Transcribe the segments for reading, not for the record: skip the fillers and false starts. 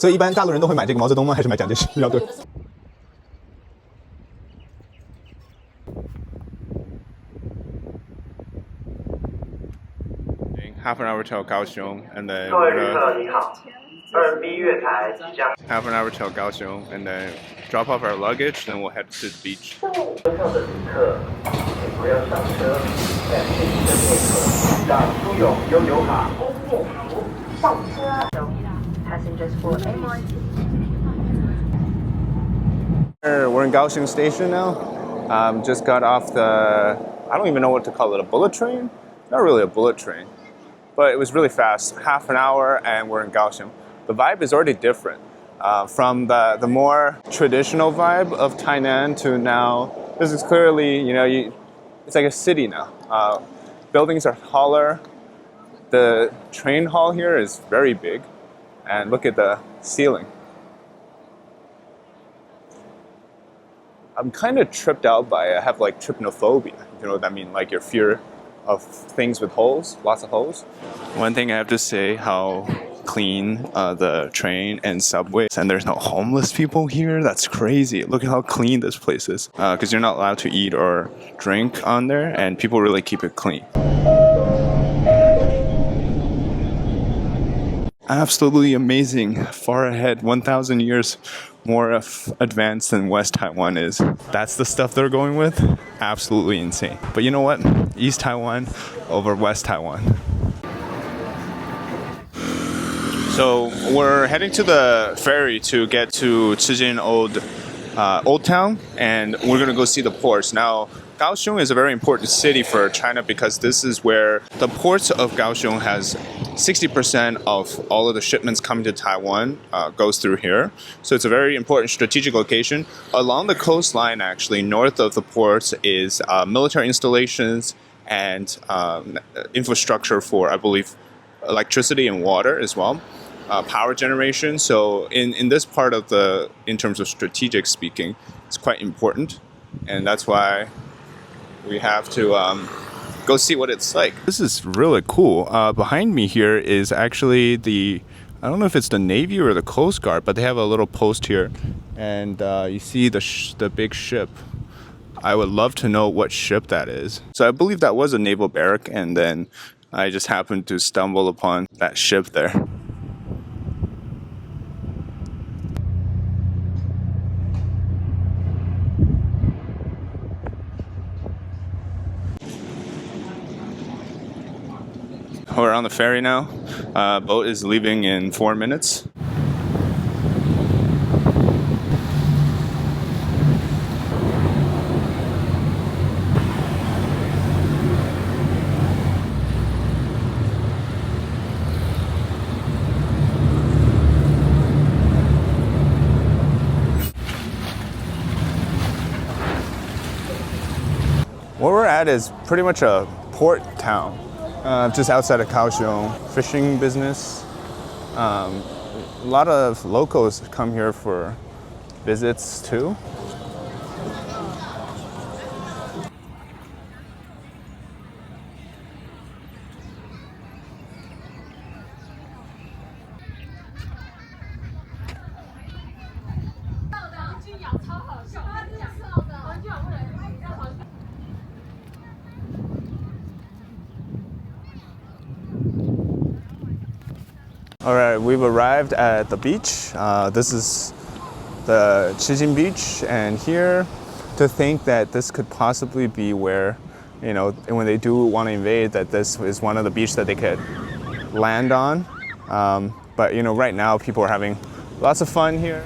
所以一般大陆人都会买这个毛泽东吗？还是买蒋介石比较多？ Half an hour till Kaohsiung, and then 各位旅客您好，2B 月台即将。half an hour till Kaohsiung, and then drop off our luggage, then we'll head to the beach. 车上的旅客，请不要上车，感谢您的配合。让苏勇悠游卡。A 月台上车。Passengers for MRT. We're in Kaohsiung Station now. Just got off the, I don't even know what to call it, a bullet train? Not really a bullet train, but it was really fast, half an hour, and we're in Kaohsiung. The vibe is already different. From the more traditional vibe of Tainan to now, this is clearly, it's like a city now. Buildings are taller. The train hall here is very big, and look at the ceiling. I'm kind of tripped out by it. I have like trypnophobia. You know what I mean? Like your fear of things with holes, lots of holes. One thing I have to say, how clean the train and subway, and there's no homeless people here. That's crazy. Look at how clean this place is. Because you're not allowed to eat or drink on there, and people really keep it clean. Absolutely amazing. Far ahead, 1,000 years more advanced than West Taiwan is. That's the stuff they're going with. Absolutely insane. But you know what? East Taiwan over West Taiwan. So we're heading to the ferry to get to Chisin Old Town, and we're gonna go see the ports. Now, Kaohsiung is a very important city for China because this is where the ports of Kaohsiung has 60% of all of the shipments coming to Taiwan goes through here. So it's a very important strategic location. Along the coastline, actually, north of the ports is military installations and infrastructure for, I believe, electricity and water as well. Power generation. So in this part of in terms of strategic speaking, it's quite important. And that's why we have to go see what it's like. This is really cool. Behind me here is actually I don't know if it's the Navy or the Coast Guard, but they have a little post here. And you see the big ship. I would love to know what ship that is. So I believe that was a naval barrack, and then I just happened to stumble upon that ship there. We're on the ferry now. Boat is leaving in 4 minutes. Where we're at is pretty much a port town. Just outside of Kaohsiung, fishing business. A lot of locals come here for visits too. All right, we've arrived at the beach. This is the Chisin Beach, and here, to think that this could possibly be where, when they do want to invade, that this is one of the beaches that they could land on. But right now people are having lots of fun here.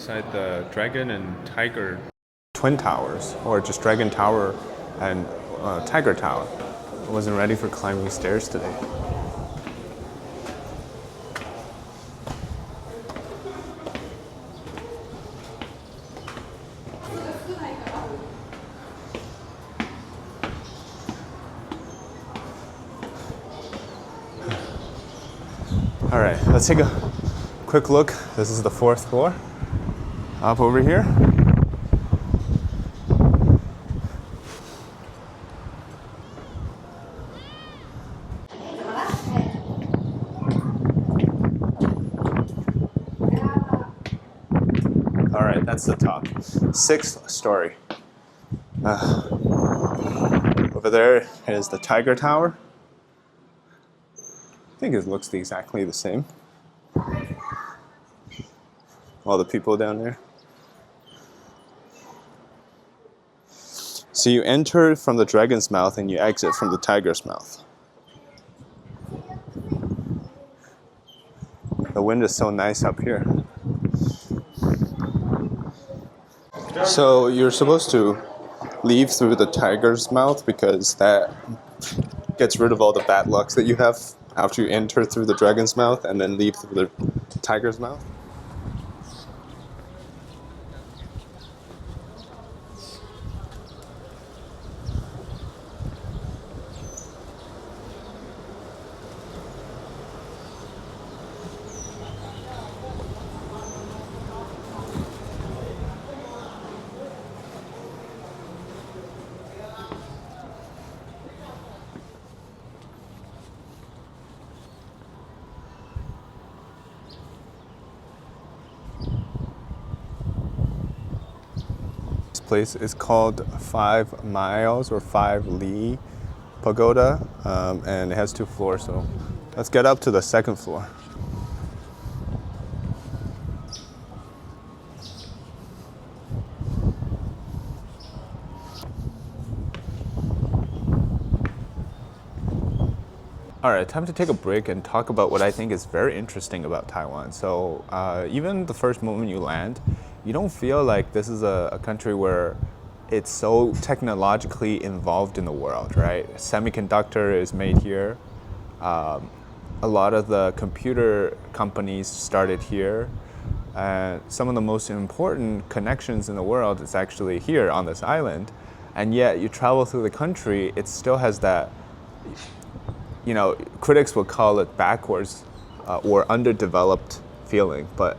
beside the Dragon and Tiger Twin Towers, or just Dragon Tower and Tiger Tower. I wasn't ready for climbing stairs today. All right, let's take a quick look. This is the 4th floor. Up over here. All right, that's the top. 6th story. Over there is the Tiger Tower. I think it looks exactly the same. All the people down there. So you enter from the dragon's mouth and you exit from the tiger's mouth. The wind is so nice up here. So you're supposed to leave through the tiger's mouth because that gets rid of all the bad lucks that you have after you enter through the dragon's mouth and then leave through the tiger's mouth. Place is called 5 miles or 5 li pagoda, and it has 2 floors, so let's get up to the 2nd floor. All right, time to take a break and talk about what I think is very interesting about Taiwan. So even the first moment you land, you don't feel like this is a country where it's so technologically involved in the world, right? Semiconductor is made here. A lot of the computer companies started here. Some of the most important connections in the world is actually here on this island. And yet you travel through the country, it still has that, you know, critics would call it backwards or underdeveloped feeling. But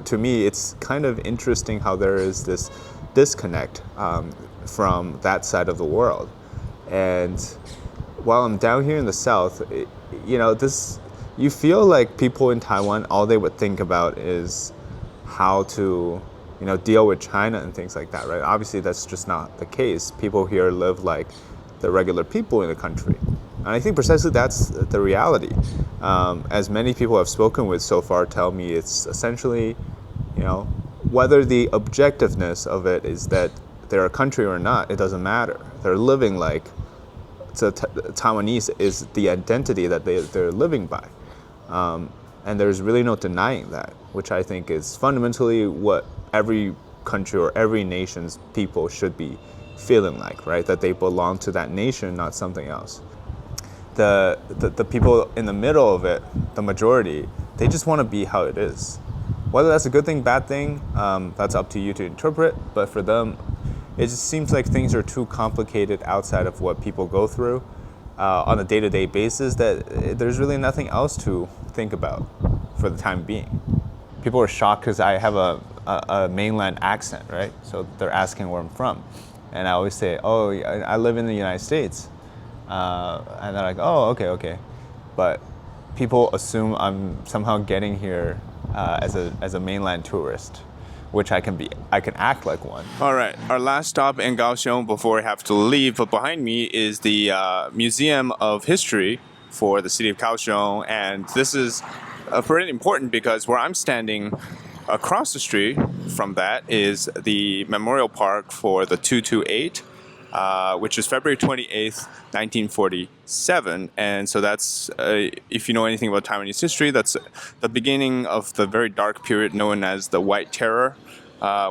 to me, it's kind of interesting how there is this disconnect from that side of the world. And while I'm down here in the south, you feel like people in Taiwan, all they would think about is how to, deal with China and things like that, right? Obviously, that's just not the case. People here live like the regular people in the country. And I think precisely that's the reality. As many people I've spoken with so far tell me, it's essentially, whether the objectiveness of it is that they're a country or not, it doesn't matter. They're living like Taiwanese is the identity that they're living by. And there's really no denying that, which I think is fundamentally what every country or every nation's people should be feeling like, right? That they belong to that nation, not something else. The people in the middle of it, the majority, they just want to be how it is. Whether that's a good thing, bad thing, that's up to you to interpret. But for them, it just seems like things are too complicated outside of what people go through on a day-to-day basis, that there's really nothing else to think about for the time being. People are shocked because I have a mainland accent, right? So they're asking where I'm from. And I always say, oh, I live in the United States. And they're like, oh, okay. But people assume I'm somehow getting here as a mainland tourist, which I can act like one. All right, our last stop in Kaohsiung before we have to leave. But behind me is the Museum of History for the city of Kaohsiung, and this is pretty important because where I'm standing across the street from that is the Memorial Park for the 228. Which is February 28th, 1947. And so that's, if you know anything about Taiwanese history, that's the beginning of the very dark period known as the White Terror.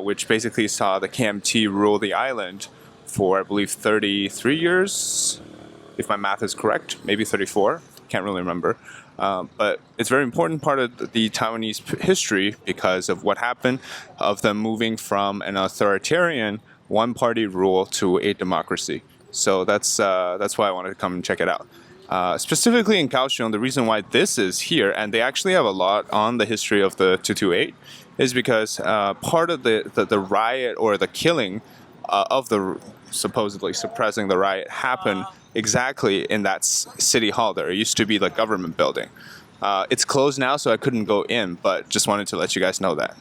which basically saw the KMT rule the island for, I believe, 33 years, if my math is correct, maybe 34, can't really remember. But it's a very important part of the Taiwanese history because of what happened, of them moving from an authoritarian one-party rule to a democracy. So that's why I wanted to come and check it out. Specifically in Kaohsiung, the reason why this is here, and they actually have a lot on the history of the 228, is because part of the riot or the killing of the supposedly suppressing the riot happened exactly in that city hall there. It used to be the government building. It's closed now, so I couldn't go in, but just wanted to let you guys know that.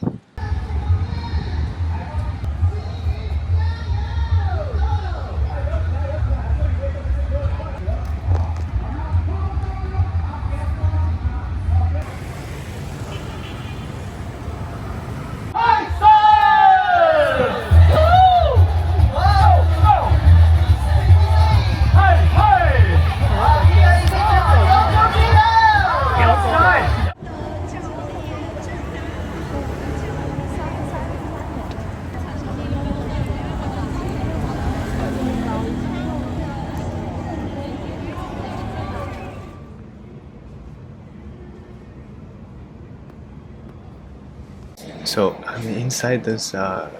So I'm inside this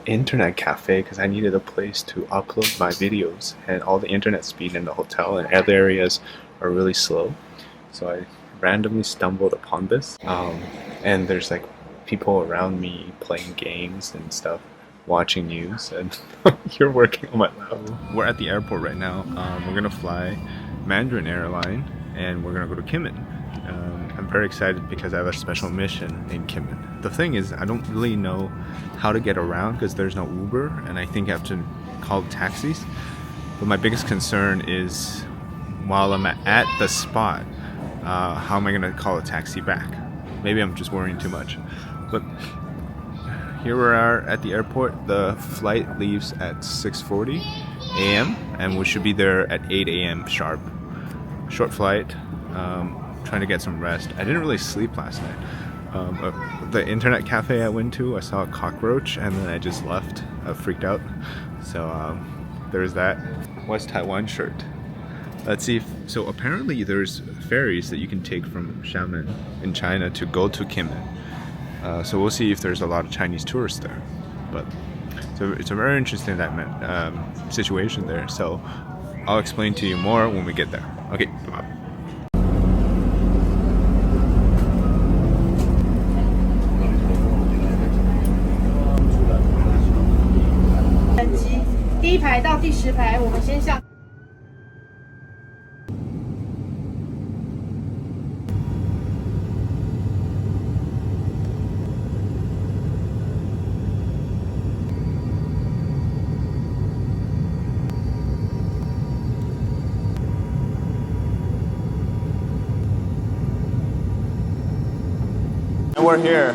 internet cafe because I needed a place to upload my videos, and all the internet speed in the hotel and other areas are really slow. So I randomly stumbled upon this, and there's like people around me playing games and stuff, watching news, and you're working on my lap. We're at the airport right now. We're gonna fly Mandarin Airline, and we're gonna go to Kinmen. I'm very excited because I have a special mission in Kinmen. The thing is, I don't really know how to get around because there's no Uber, and I think I have to call taxis. But my biggest concern is, while I'm at the spot, how am I going to call a taxi back? Maybe I'm just worrying too much. But here we are at the airport. The flight leaves at 6:40 a.m. and we should be there at 8 a.m. sharp. Short flight. Trying to get some rest. I didn't really sleep last night. The internet cafe I went to, I saw a cockroach and then I just left. I freaked out. So there's that. West Taiwan shirt. Let's see if, so apparently there's ferries that you can take from Xiamen in China to go to Kinmen. So we'll see if there's a lot of Chinese tourists there. But so it's a very interesting situation there. So I'll explain to you more when we get there. Okay, bye-bye. We're here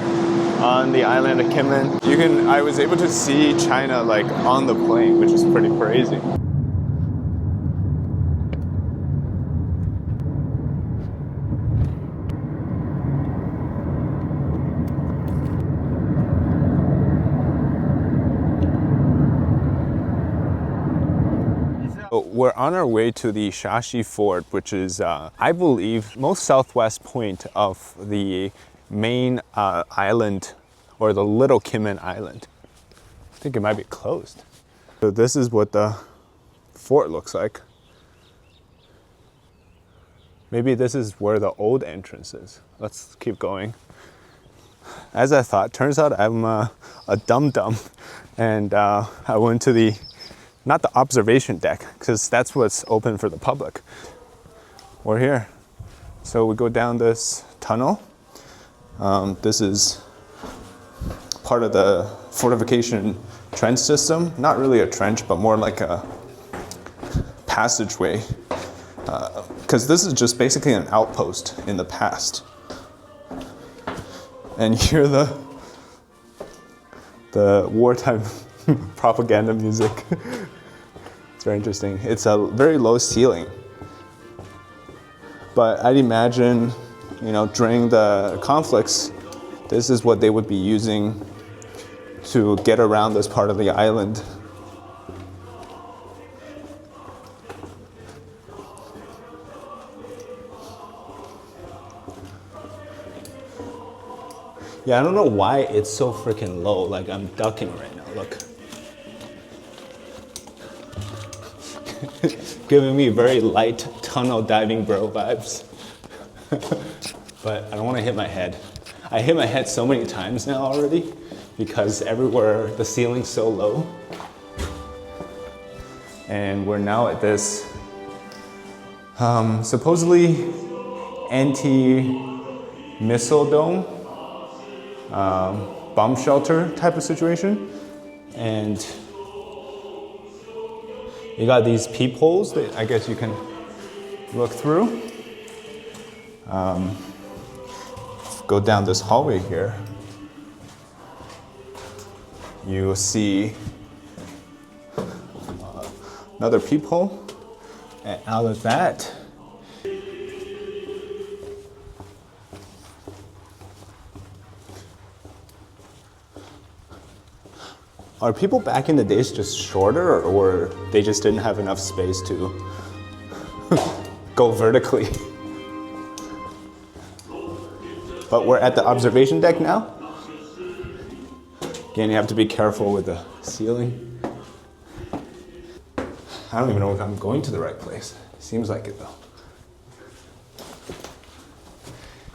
on the island of Kinmen. I was able to see China like on the plane, which is pretty crazy. We're on our way to the Shashi Fort, which is, I believe, most southwest point of the main island, or the little Kinmen Island. I think it might be closed. So this is what the fort looks like. Maybe this is where the old entrance is. Let's keep going. As I thought, turns out I'm a dum-dum, and I went to not the observation deck, because that's what's open for the public. We're here. So we go down this tunnel. This is part of the fortification trench system. Not really a trench, but more like a passageway. Because this is just basically an outpost in the past. And here the wartime propaganda music. It's very interesting. It's a very low ceiling. But I'd imagine, during the conflicts, this is what they would be using to get around this part of the island. Yeah, I don't know why it's so freaking low. Like, I'm ducking right now, look. Giving me very light tunnel diving bro vibes. But I don't want to hit my head. I hit my head so many times now already because everywhere the ceiling's so low. And we're now at this supposedly anti-missile dome. Bomb shelter type of situation, and you got these peepholes that I guess you can look through. Go down this hallway here. You see another peephole, and out of that, are people back in the days just shorter, or they just didn't have enough space to go vertically? But we're at the observation deck now. Again, you have to be careful with the ceiling. I don't even know if I'm going to the right place. Seems like it though.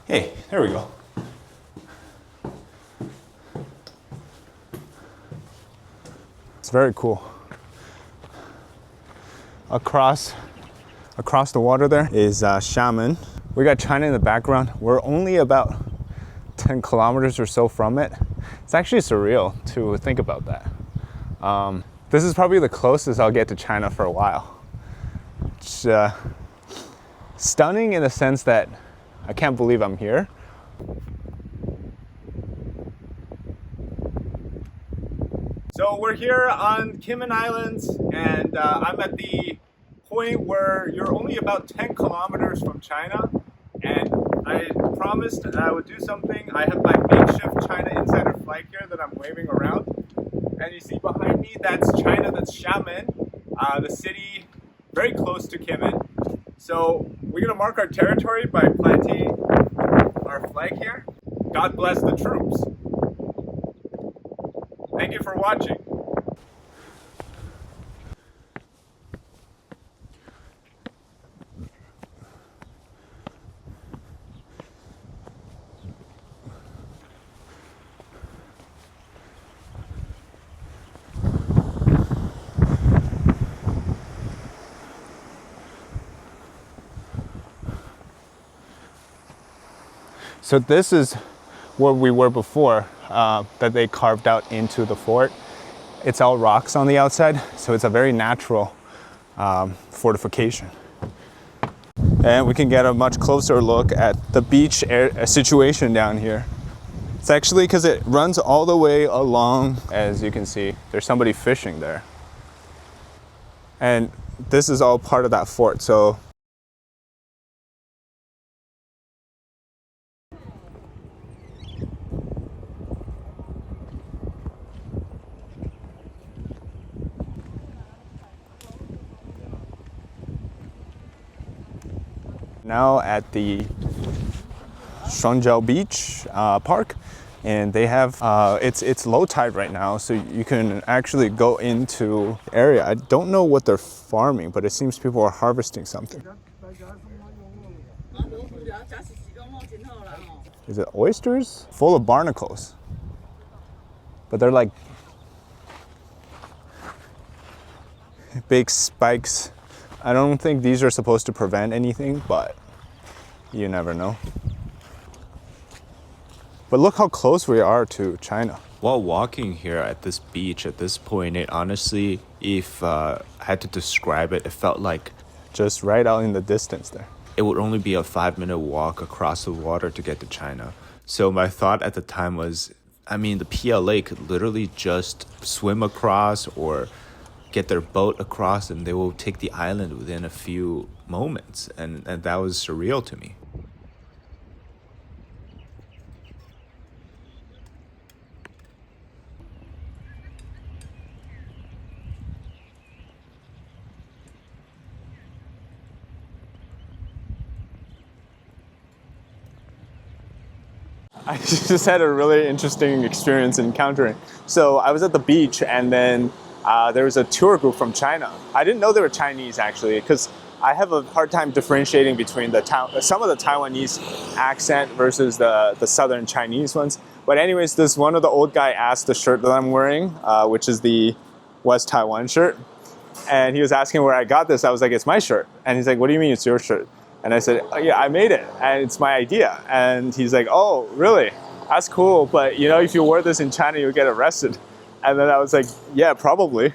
Hey, there we go. Very cool. Across the water there is Xiamen. We got China in the background. We're only about 10 kilometers or so from it. It's actually surreal to think about that. This is probably the closest I'll get to China for a while. It's stunning in the sense that I can't believe I'm here. So we're here on Kinmen Island, and I'm at the point where you're only about 10 kilometers from China, and I promised that I would do something. I have my makeshift China Insider flag here that I'm waving around, and you see behind me, that's China, that's Xiamen, the city very close to Kinmen. So we're gonna mark our territory by planting our flag here. God bless the troops. Thank you for watching. So this is where we were before, that they carved out into the fort. It's all rocks on the outside, so it's a very natural fortification. And we can get a much closer look at the beach situation down here. It's actually because it runs all the way along. As you can see, there's somebody fishing there. And this is all part of that fort, so now at the Shashi Beach park, and they have it's low tide right now, so you can actually go into the area. I don't know what they're farming, but it seems people are harvesting something. Is it oysters? Full of barnacles, but they're like big spikes. I don't think these are supposed to prevent anything, but you never know. But look how close we are to China. While walking here at this beach at this point, it honestly, if I had to describe it, it felt like Just right out in the distance there. it would only be a 5-minute walk across the water to get to China. So my thought at the time was, I mean, the PLA could literally just swim across or get their boat across and they will take the island within a few moments. And that was surreal to me. I just had a really interesting experience encountering. So I was at the beach, and then there was a tour group from China. I didn't know they were Chinese actually, because I have a hard time differentiating between some of the Taiwanese accent versus the southern Chinese ones. But anyways, this one of the old guy asked the shirt that I'm wearing, which is the West Taiwan shirt, and he was asking where I got this. I was like, it's my shirt. And he's like, what do you mean it's your shirt? And I said, oh, yeah, I made it, and it's my idea. And he's like, oh, really? That's cool, but you know, if you wear this in China, you'll get arrested. And then I was like, yeah, probably.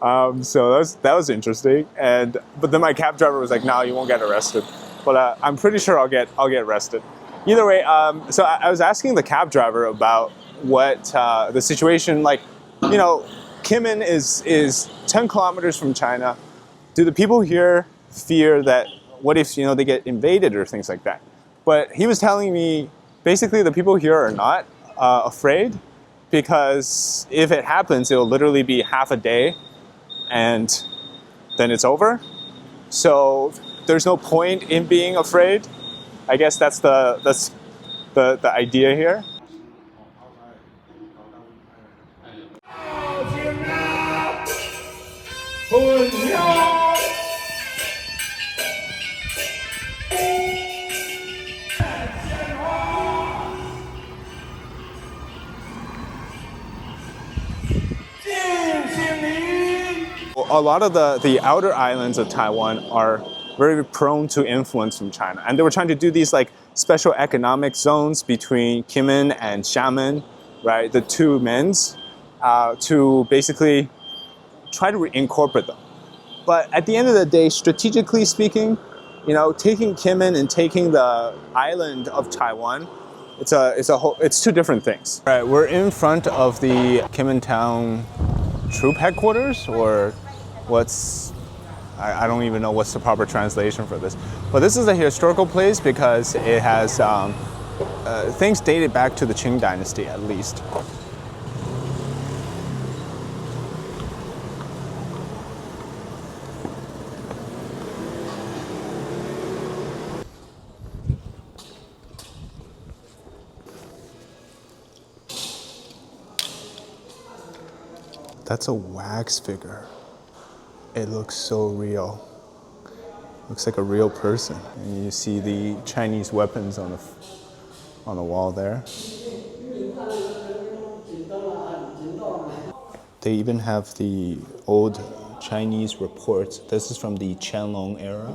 So that was interesting. But then my cab driver was like, no, you won't get arrested. But I'm pretty sure I'll get arrested. Either way, so I was asking the cab driver about what the situation, like, you know, Kinmen is 10 kilometers from China. Do the people here fear that, what if, you know, they get invaded or things like that? But he was telling me, basically the people here are not afraid, because if it happens, it'll literally be half a day and then it's over. So there's no point in being afraid. I guess that's the idea here. A lot of the outer islands of Taiwan are very prone to influence from China. And they were trying to do these like special economic zones between Kinmen and Xiamen, right, the two mens, to basically try to incorporate them. But at the end of the day, strategically speaking, you know, taking Kinmen and taking the island of Taiwan, it's two different things. All right, we're in front of the Kinmen Town troop headquarters, or I don't even know what's the proper translation for this. But this is a historical place because it has things dated back to the Qing dynasty at least. That's a wax figure. It looks so real. Looks like a real person. And you see the Chinese weapons on the wall there. They even have the old Chinese reports. This is from the Qianlong era,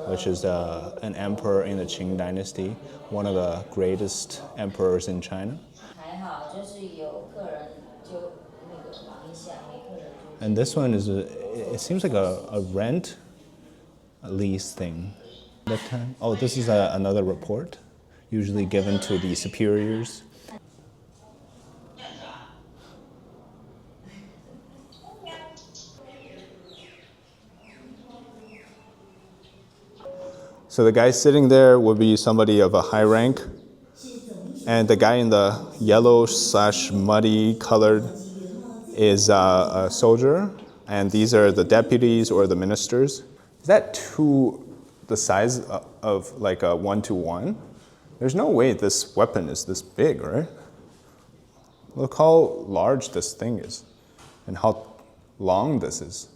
which is an emperor in the Qing dynasty, one of the greatest emperors in China. And this one is, it seems like a rent, a lease thing. That time. Oh, this is another report, usually given to the superiors. So the guy sitting there would be somebody of a high rank, and the guy in the yellow/muddy colored is a soldier, and these are the deputies or the ministers. Is that the size of like a 1-to-1? There's no way this weapon is this big, right? Look how large this thing is and how long this is.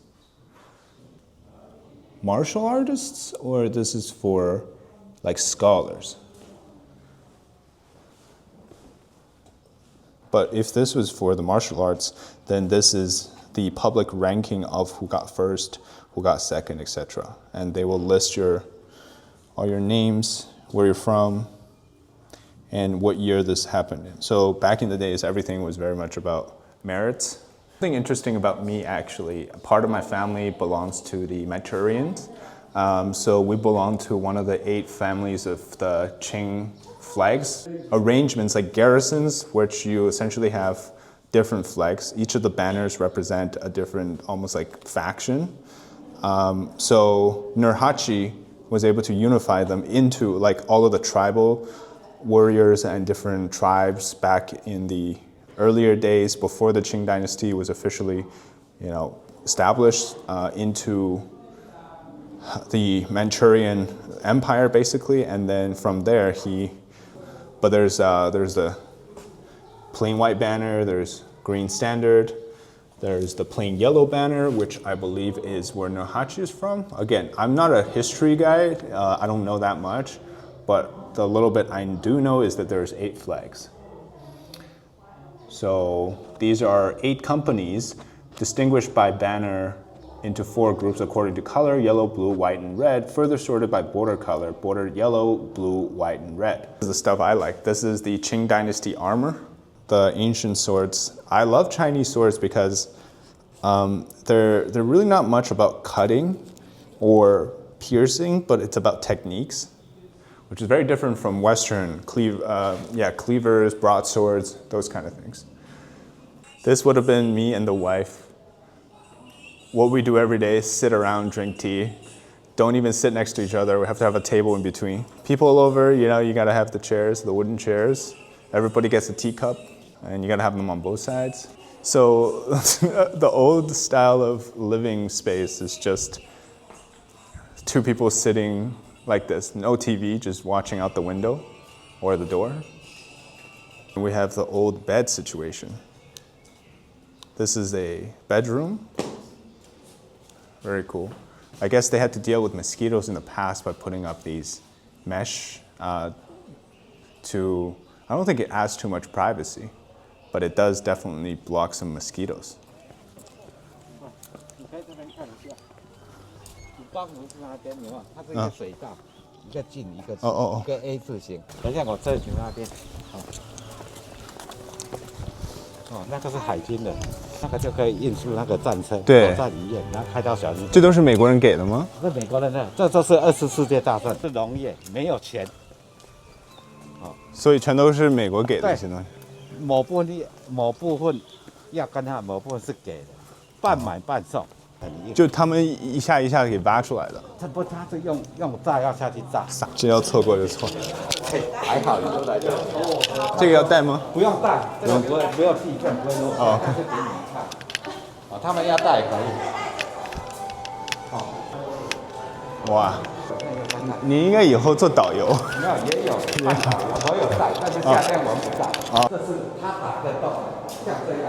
Martial artists, or this is for like scholars? But if this was for the martial arts, then this is the public ranking of who got first, who got second, etc. And they will list all your names, where you're from, and what year this happened in. So back in the days, everything was very much about merits. Something interesting about me, actually, part of my family belongs to the Manchurians. So we belong to one of the 8 families of the Qing flags. Arrangements like garrisons, which you essentially have different flags. Each of the banners represent a different, almost like faction. So Nurhaci was able to unify them into like all of the tribal warriors and different tribes back in the earlier days before the Qing dynasty was officially, established into the Manchurian Empire, basically. And then from there, he But there's the plain white banner, there's green standard, there's the plain yellow banner, which I believe is where Nurhaci is from. Again, I'm not a history guy, I don't know that much, but the little bit I do know is that there's 8 flags. So these are 8 companies distinguished by banner into 4 groups according to color: yellow, blue, white, and red, further sorted by border color, bordered yellow, blue, white, and red. This is the stuff I like. This is the Qing Dynasty armor, the ancient swords. I love Chinese swords because they're really not much about cutting or piercing, but it's about techniques, which is very different from Western cleavers, broadswords, those kind of things. This would have been me and the wife. What we do every day is sit around, drink tea. Don't even sit next to each other. We have to have a table in between. People over, you gotta have the chairs, the wooden chairs. Everybody gets a teacup, and you gotta have them on both sides. So the old style of living space is just 2 people sitting like this, no TV, just watching out the window or the door. And we have the old bed situation. This is a bedroom. Very cool. I guess they had to deal with mosquitoes in the past by putting up these mesh I don't think it adds too much privacy, but it does definitely block some mosquitoes. 你可以这边看一下，你刚不是那边有没有？它是一个水道，一个进一个出，一个 A 字形。等一下我这里那边，那个是海军的，那个就可以运输那个战车，对，在里面，然后开到小渔。这都是美国人给的吗？是美国人的，这就是2次世界大战，是农业，没有钱。所以全都是美国给的，现在。某部分要跟他，某部分是给的，半买半送。就他们一下一下给挖出来的。他是用炸药下去炸。真要错过就错。还好你都来这。这个要带吗？不用带，这个不要地震，不用弄。哦，是给你们看。哦，他们要带可以。哦。哇。你应该以后做导游。没有，也有半导游，我有带，但是夏天我们不在。这是他打的洞，像这样。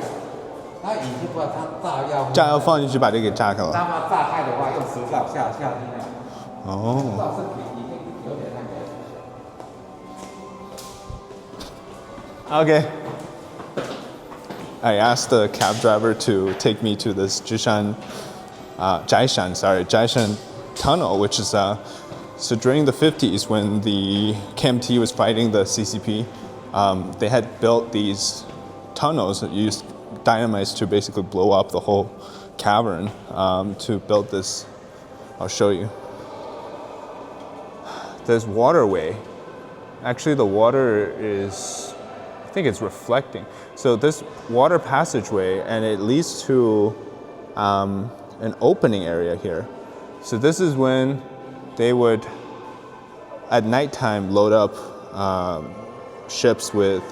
他已经把它炸药放进去，把这个给炸开了。那么炸开的话，用石膏下去那样。哦。倒是已经有点那个。Okay. I asked the cab driver to take me to this Jaishan Tunnel, which is so during the 50s when the KMT was fighting the CCP, they had built these tunnels that used dynamites to basically blow up the whole cavern to build this. I'll show you. This waterway, actually the water is, I think it's reflecting. So this water passageway, and it leads to an opening area here. So this is when they would, at nighttime, load up ships with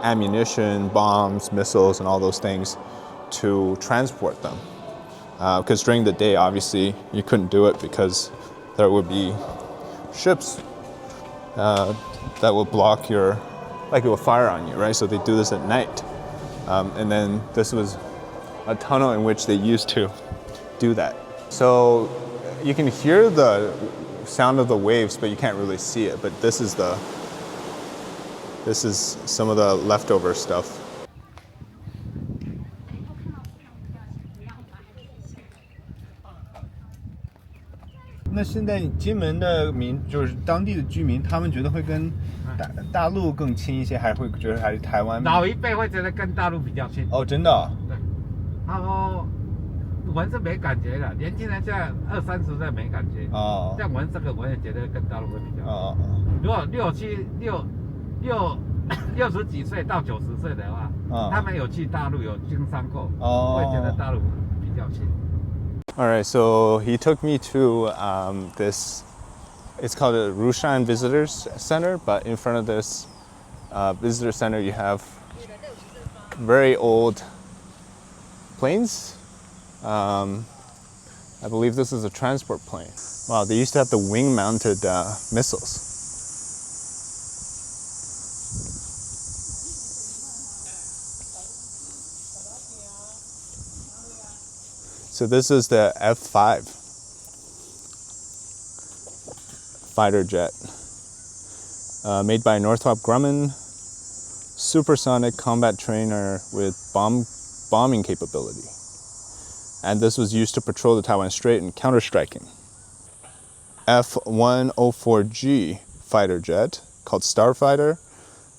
ammunition, bombs, missiles, and all those things to transport them. Because during the day, obviously, you couldn't do it because there would be ships that would block it will fire on you, right? So they do this at night. And then this was a tunnel in which they used to do that. So you can hear the sound of the waves, but you can't really see it. But this is some of the leftover stuff. 那现在金门的就是当地的居民，他们觉得会跟大陆更亲一些，还是会觉得还是台湾？老一辈会觉得跟大陆比较亲。哦，真的、哦？对。然后我们是没感觉的，年轻人现在20-30岁没感觉。哦。像我们这个，我也觉得跟大陆会比较。哦。如果60几岁到90岁的话，他们有去大陆有经商过，会觉得大陆比较亲。All right, so he took me to this, it's called a Rushan Visitors Center, but in front of this visitor center you have very old planes. I believe this is a transport plane. Wow, they used to have the wing-mounted missiles. So this is the F5 fighter jet, made by Northrop Grumman, supersonic combat trainer with bombing capability. And this was used to patrol the Taiwan Strait and counter-striking. F-104G fighter jet called Starfighter,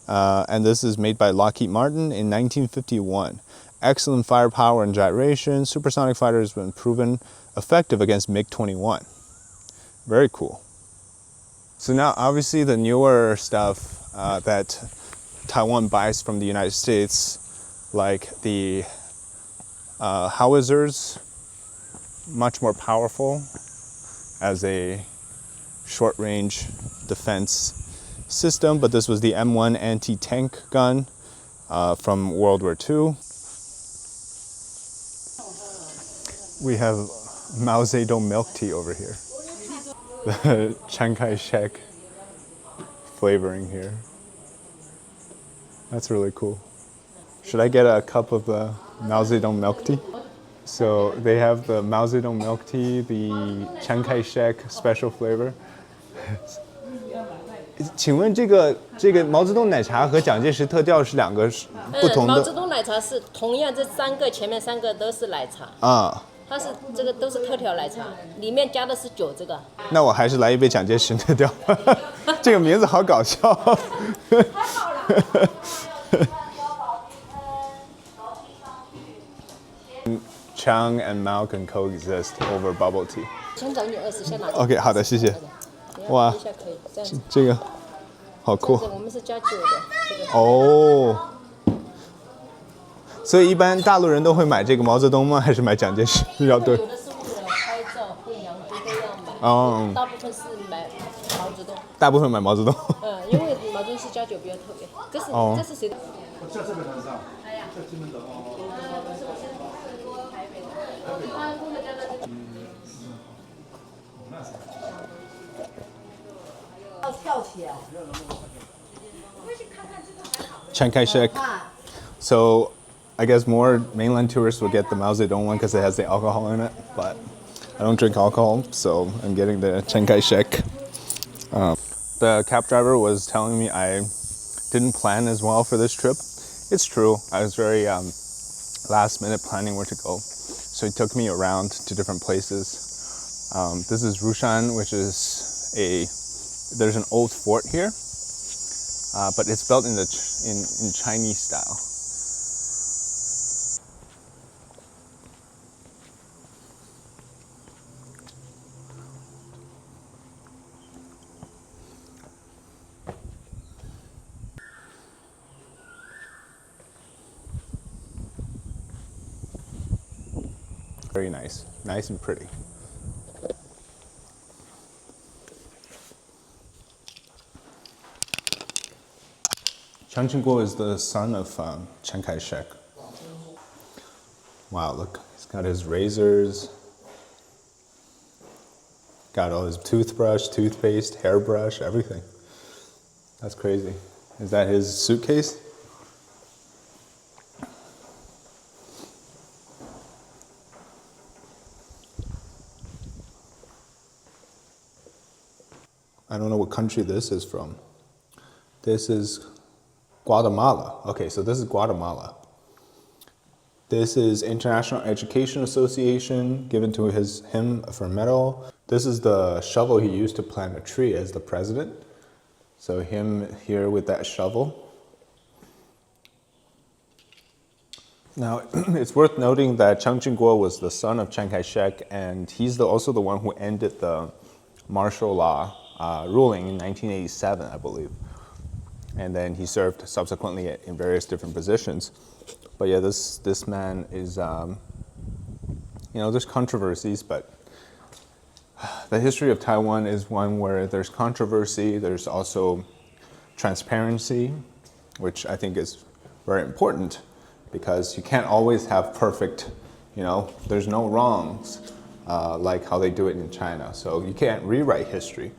and this is made by Lockheed Martin in 1951. Excellent firepower and gyration. Supersonic fighter has been proven effective against MiG-21. Very cool. So now, obviously, the newer stuff that Taiwan buys from the United States, like the howitzers, much more powerful as a short-range defense system, but this was the M1 anti-tank gun from World War II. We have Mao Zedong milk tea over here. The Chiang Kaishek flavoring here. That's really cool. Should I get a cup of the Mao Zedong milk tea? So they have the Mao Zedong milk tea, the Chiang Kaishek special flavor. 请问这个毛泽东奶茶和蒋介石特调是两个不同的？毛泽东奶茶是同样，这三个前面三个都是奶茶啊，它是这个都是特调奶茶，里面加的是酒。这个，那我还是来一杯蒋介石特调。这个名字好搞笑。Chiang and Mao can coexist over bubble tea. 先找你20下拿。OK， 好的，谢谢。哇，一下可以这样子。这个好酷。我们是加酒的。这个、哦。所以一般大陆人都会买这个毛泽东吗？还是买蒋介石比较多？有的是为了拍照、弘扬，都这样买。哦。大部分是买毛泽东。大部分买毛泽东。因为毛泽东是加酒比较特别。这是、这是谁的？在这个船上。哎呀，在金门岛。Chiang Kaishek. So I guess more mainland tourists will get the Mao Zedong one because it has the alcohol in it, but I don't drink alcohol, so I'm getting the Chiang Kaishek. The cab driver was telling me I didn't plan as well for this trip. It's true. I was very last minute planning where to go. So he took me around to different places. This is Rushan, which is there's an old fort here, but it's built in Chinese style. Very nice and pretty. Chiang Ching-kuo is the son of Chiang Kaishek. Wow, look, he's got his razors, got all his toothbrush, toothpaste, hairbrush, everything. That's crazy. Is that his suitcase? I don't know what country this is from. This is Guatemala. Okay, so this is Guatemala. This is International Education Association, given to him for medal. This is the shovel he used to plant a tree as the president. So him here with that shovel. Now, it's worth noting that Chiang Ching-kuo was the son of Chiang Kaishek, and he's also the one who ended the martial law ruling in 1987, I believe. And then he served subsequently in various different positions. But yeah, this man is, there's controversies, but the history of Taiwan is one where there's controversy, there's also transparency, which I think is very important because you can't always have perfect, there's no wrongs like how they do it in China. So you can't rewrite history.